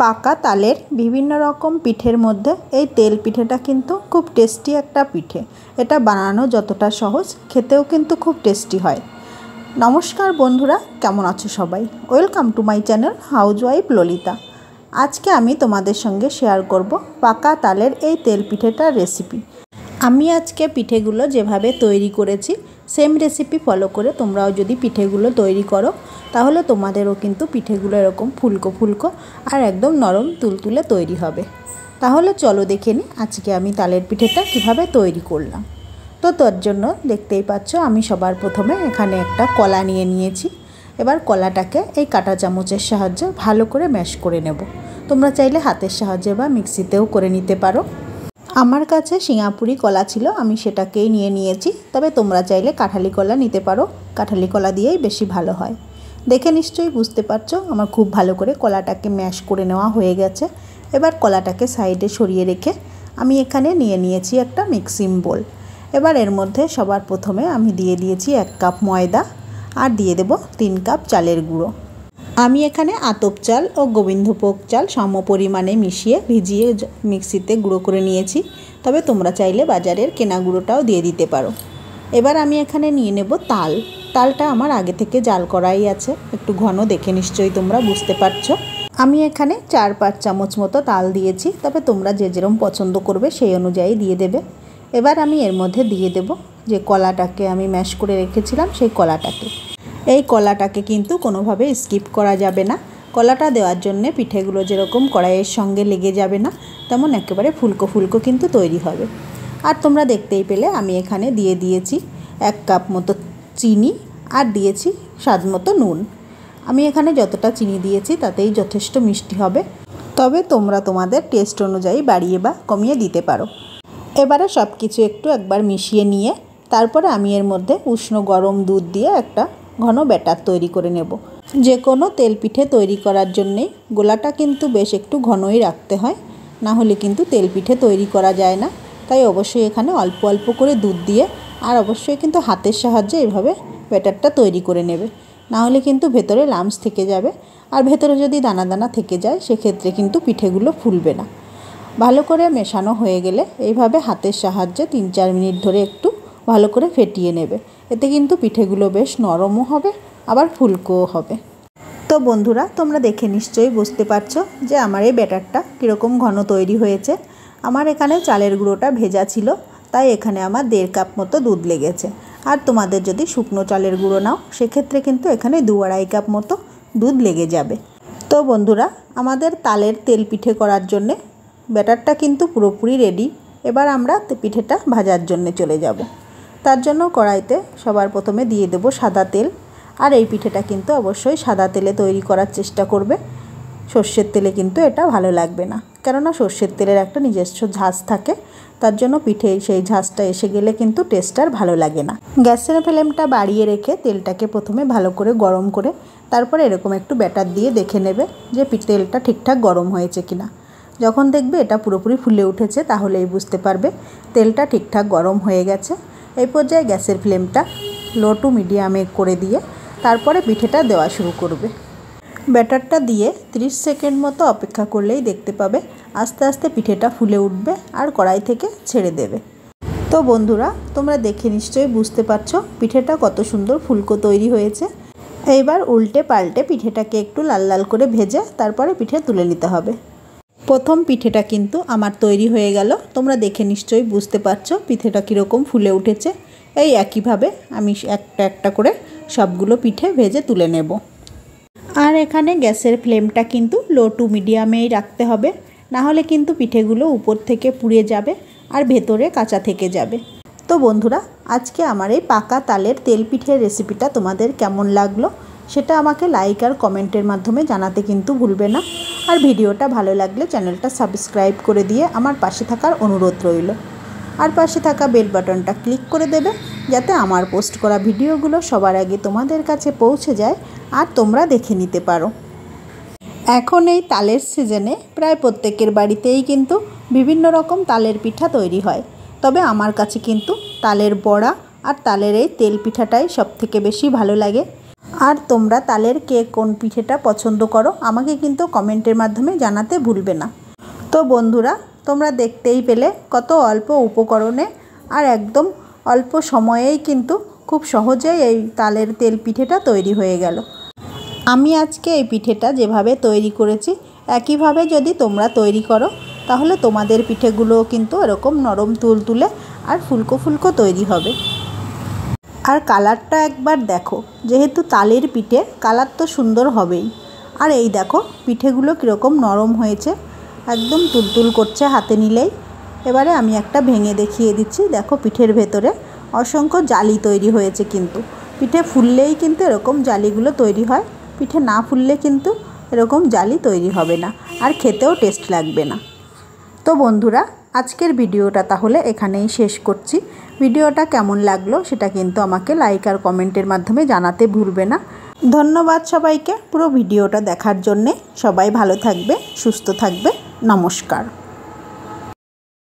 পাকা তালের বিভিন্ন রকম পিঠের মধ্যে এই তেল পিঠেটা কিন্তু খুব টেস্টি একটা পিঠে। এটা বানানো যতটা সহজ, খেতেও কিন্তু খুব টেস্টি হয়। নমস্কার বন্ধুরা, কেমন আছো সবাই? Welcome to my channel housewife Lalita. আজকে আমি তোমাদের সঙ্গে শেয়ার করব পাকা তালের এই তেল পিঠেটার রেসিপি। আমি আজকে পিঠেগুলো যেভাবে তৈরি করেছি সেম রেসিপি ফলো করে তোমরাও যদি পিঠেগুলো তৈরি করো তাহলে তোমাদেরও কিন্তু পিঠেগুলো এরকম ফুলকো ফুলকো আর একদম নরম তুলতুলে তৈরি হবে। তাহলে চলো দেখে নিই আজকে আমি তালের পিঠেটা কিভাবে তৈরি করলাম। তো তার জন্য দেখতেই পাচ্ছ আমি সবার প্রথমে এখানে একটা কলা নিয়ে নিয়েছি। এবার কলাটাকে এই কাঁটা চামচের সাহায্যে ভালো করে ম্যাশ করে নেব। তোমরা চাইলে হাতের সাহায্যে বা মিক্সিতেও করে নিতে পারো। আমার কাছে সিঙ্গাপুরি কলা ছিল, আমি সেটাকেই নিয়ে নিয়েছি। তবে তোমরা চাইলে কাঁঠালি কলা নিতে পারো, কাঁঠালি কলা দিয়েই বেশি ভালো হয়। দেখে নিশ্চয়ই বুঝতে পারছো আমার খুব ভালো করে কলাটাকে ম্যাশ করে নেওয়া হয়ে গেছে। এবার কলাটাকে সাইডে সরিয়ে রেখে আমি এখানে নিয়ে নিয়েছি একটা মিক্সিং বোল। এবার এর মধ্যে সবার প্রথমে আমি দিয়ে দিয়েছি 1 কাপ ময়দা আর দিয়ে দেব 3 কাপ চালের গুঁড়ো। আমি এখানে আতপ চাল ও গোবিন্দভোগ চাল সম পরিমাণে মিশিয়ে ভিজিয়ে মিক্সিতে গুঁড়ো করে নিয়েছি। তবে তোমরা চাইলে বাজারের কেনা গুঁড়োটাও দিয়ে দিতে পারো। এবার আমি এখানে নিয়ে নেব তালটা আমার আগে থেকে জাল করাই আছে, একটু ঘন, দেখে নিশ্চয়ই তোমরা বুঝতে পারছো। আমি এখানে 4-5 চামচ মতো তাল দিয়েছি, তবে তোমরা যে যেরকম পছন্দ করবে সেই অনুযায়ী দিয়ে দেবে। এবার আমি এর মধ্যে দিয়ে দেব যে কলাটাকে আমি ম্যাশ করে রেখেছিলাম, সেই কলাটাকে। এই কলাটাকে কিন্তু কোনোভাবে স্কিপ করা যাবে না। কলাটা দেওয়ার জন্যে পিঠেগুলো যেরকম কড়াইয়ের সঙ্গে লেগে যাবে না, তেমন একেবারে ফুলকো ফুলকো কিন্তু তৈরি হবে। আর তোমরা দেখতেই পেলে আমি এখানে দিয়ে দিয়েছি 1 কাপ মতো চিনি আর দিয়েছি স্বাদ মতো নুন। আমি এখানে যতটা চিনি দিয়েছি তাতেই যথেষ্ট মিষ্টি হবে, তবে তোমরা তোমাদের টেস্ট অনুযায়ী বাড়িয়ে বা কমিয়ে দিতে পারো। এবারে সব কিছু একবার মিশিয়ে নিয়ে তারপরে আমি এর মধ্যে উষ্ণ গরম দুধ দিয়ে একটা ঘন ব্যাটার তৈরি করে নেব। যে কোনো তেল পিঠে তৈরি করার জন্যেই গোলাটা কিন্তু বেশ একটু ঘনই রাখতে হয়, না হলে কিন্তু তেল পিঠে তৈরি করা যায় না। তাই অবশ্যই এখানে অল্প অল্প করে দুধ দিয়ে আর অবশ্যই কিন্তু হাতের সাহায্যে এভাবে ব্যাটারটা তৈরি করে নেবে, না হলে কিন্তু ভেতরে লামস থেকে যাবে। আর ভেতরে যদি দানা দানা থেকে যায় সেক্ষেত্রে কিন্তু পিঠেগুলো ফুলবে না। ভালো করে মেশানো হয়ে গেলে এইভাবে হাতের সাহায্যে 3-4 মিনিট ধরে একটু ভালো করে ফেটিয়ে নেবে। এতে কিন্তু পিঠেগুলো বেশ নরমও হবে আবার ফুলকোও হবে। তো বন্ধুরা, তোমরা দেখে নিশ্চয়ই বুঝতে পারছো যে আমার এই ব্যাটারটা কীরকম ঘন তৈরি হয়েছে। আমার এখানে চালের গুঁড়োটা ভেজা ছিল, তাই এখানে আমার 1.5 কাপ মতো দুধ লেগেছে। আর তোমাদের যদি শুকনো চালের গুঁড়ো নাও সেক্ষেত্রে কিন্তু এখানে 2-2.5 কাপ মতো দুধ লেগে যাবে। তো বন্ধুরা, আমাদের তালের তেল পিঠে করার জন্যে ব্যাটারটা কিন্তু পুরোপুরি রেডি। এবার আমরা পিঠেটা ভাজার জন্য চলে যাব। তার জন্য কড়াইতে সবার প্রথমে দিয়ে দেব সাদা তেল। আর এই পিঠেটা কিন্তু অবশ্যই সাদা তেলে তৈরি করার চেষ্টা করবে। সর্ষের তেলে কিন্তু এটা ভালো লাগবে না, কেননা সর্ষের তেলের একটা নিজস্ব ঝাঁজ থাকে। তার জন্য পিঠে সেই ঝাঁজটা এসে গেলে কিন্তু টেস্ট আর ভালো লাগে না। গ্যাসের ফ্লেমটা বাড়িয়ে রেখে তেলটাকে প্রথমে ভালো করে গরম করে তারপরে এরকম একটু ব্যাটার দিয়ে দেখে নেবে যে তেলটা ঠিকঠাক গরম হয়েছে কিনা। যখন দেখবে এটা পুরোপুরি ফুলে উঠেছে তাহলেই বুঝতে পারবে তেলটা ঠিকঠাক গরম হয়ে গেছে। এই পর্যায়ে গ্যাসের ফ্লেমটা লো টু মিডিয়ামে করে দিয়ে তারপরে পিঠেটা দেওয়া শুরু করবে। ব্যাটারটা দিয়ে 30 সেকেন্ড মতো অপেক্ষা করলেই দেখতে পাবে আস্তে আস্তে পিঠেটা ফুলে উঠবে আর কড়াই থেকে ছেড়ে দেবে। তো বন্ধুরা, তোমরা দেখে নিশ্চয়ই বুঝতে পারছো পিঠেটা কত সুন্দর ফুলকো তৈরি হয়েছে। এইবার উল্টে পাল্টে পিঠেটাকে একটু লাল লাল করে ভেজে তারপরে পিঠে তুলে নিতে হবে। প্রথম পিঠেটা কিন্তু আমার তৈরি হয়ে গেল। তোমরা দেখে নিশ্চয়ই বুঝতে পারছো পিঠেটা কীরকম ফুলে উঠেছে। এই একইভাবে আমি একটা একটা করে সবগুলো পিঠে ভেজে তুলে নেব। আর এখানে গ্যাসের ফ্লেমটা কিন্তু লো টু মিডিয়ামেই রাখতে হবে, না হলে কিন্তু পিঠেগুলো উপর থেকে পুড়ে যাবে আর ভেতরে কাঁচা থেকে যাবে। তো বন্ধুরা, আজকে আমার এই পাকা তালের তেল পিঠের রেসিপিটা তোমাদের কেমন লাগলো সেটা আমাকে লাইক আর কমেন্টের মাধ্যমে জানাতে কিন্তু ভুলবে না। আর ভিডিওটা ভালো লাগলে চ্যানেলটা সাবস্ক্রাইব করে দিয়ে আমার পাশে থাকার অনুরোধ রইল। আর পাশে থাকা বেল বাটনটা ক্লিক করে দেবে যাতে আমার পোস্ট করা ভিডিওগুলো সবার আগে তোমাদের কাছে পৌঁছে যায় আর তোমরা দেখে নিতে পারো। এখন এই তালের সিজনে প্রায় প্রত্যেকের বাড়িতেই কিন্তু বিভিন্ন রকম তালের পিঠা তৈরি হয়। তবে আমার কাছে কিন্তু তালের বড়া আর তালের এই তেল পিঠাটাই সবথেকে বেশি ভালো লাগে। আর তোমরা তালের কে কোন পিঠেটা পছন্দ করো আমাকে কিন্তু কমেন্টের মাধ্যমে জানাতে ভুলবে না। তো বন্ধুরা, তোমরা দেখতেই পেলে কত অল্প উপকরণে আর একদম অল্প সময়েই কিন্তু খুব সহজেই এই তালের তেল পিঠেটা তৈরি হয়ে গেল। আমি আজকে এই পিঠেটা যেভাবে তৈরি করেছি একইভাবে যদি তোমরা তৈরি করো তাহলে তোমাদের পিঠেগুলোও কিন্তু এরকম নরম তুলতুলে আর ফুলকো ফুলকো তৈরি হবে। আর কালারটা একবার দেখো, যেহেতু তালের পিঠে কালার তো সুন্দর হবেই। আর এই দেখো পিঠেগুলো কীরকম নরম হয়েছে, একদম তুলতুল করছে হাতে নিলেই। এবারে আমি একটা ভেঙে দেখিয়ে দিচ্ছি। দেখো পিঠের ভেতরে অসংখ্য জালি তৈরি হয়েছে, কিন্তু পিঠে ফুললেই কিন্তু এরকম জালিগুলো তৈরি হয়, পিঠে না ফুললে কিন্তু এরকম জালি তৈরি হবে না আর খেতেও টেস্ট লাগবে না। তো বন্ধুরা, আজকের ভিডিওটা তাহলে এখানেই শেষ করছি। ভিডিওটা কেমন লাগলো সেটা কিন্তু আমাকে লাইক আর কমেন্টের মাধ্যমে জানাতে ভুলবে না। ধন্যবাদ সবাইকে পুরো ভিডিওটা দেখার জন্যে। সবাই ভালো থাকবে, সুস্থ থাকবে। নমস্কার।